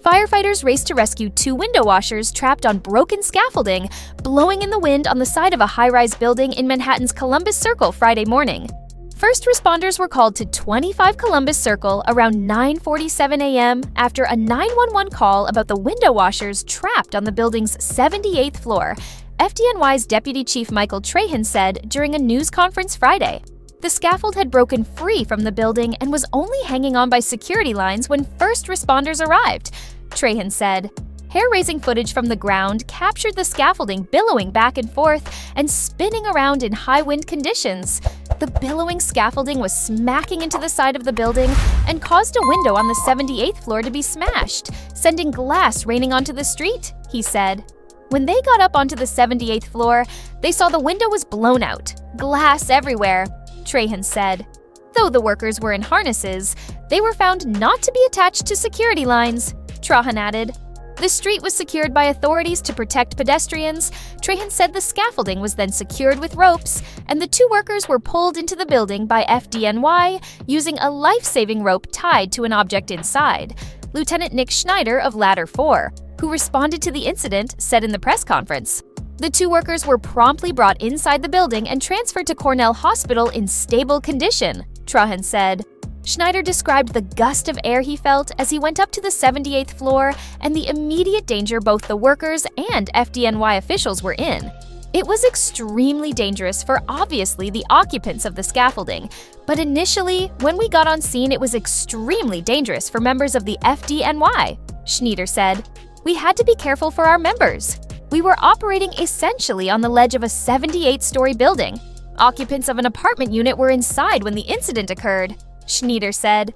Firefighters raced to rescue 2 window washers trapped on broken scaffolding, blowing in the wind on the side of a high-rise building in Manhattan's Columbus Circle Friday morning. First responders were called to 25 Columbus Circle around 9:47 a.m. after a 911 call about the window washers trapped on the building's 78th floor, FDNY's Deputy Chief Michael Trahan said during a news conference Friday. The scaffold had broken free from the building and was only hanging on by security lines when first responders arrived, Trahan said. Hair-raising footage from the ground captured the scaffolding billowing back and forth and spinning around in high wind conditions. The billowing scaffolding was smacking into the side of the building and caused a window on the 78th floor to be smashed, sending glass raining onto the street, he said. When they got up onto the 78th floor, they saw the window was blown out, glass everywhere, Trahan said. Though the workers were in harnesses, they were found not to be attached to security lines, Trahan added. The street was secured by authorities to protect pedestrians. Trahan said the scaffolding was then secured with ropes, and the 2 workers were pulled into the building by FDNY using a life-saving rope tied to an object inside, Lieutenant Nick Schneider of Ladder 4, who responded to the incident, said in the press conference. The 2 workers were promptly brought inside the building and transferred to Cornell Hospital in stable condition, Trahan said. Schneider described the gust of air he felt as he went up to the 78th floor and the immediate danger both the workers and FDNY officials were in. It was extremely dangerous for obviously the occupants of the scaffolding, but initially, when we got on scene, it was extremely dangerous for members of the FDNY, Schneider said. We had to be careful for our members. We were operating essentially on the ledge of a 78-story building. Occupants of an apartment unit were inside when the incident occurred, Schneider said.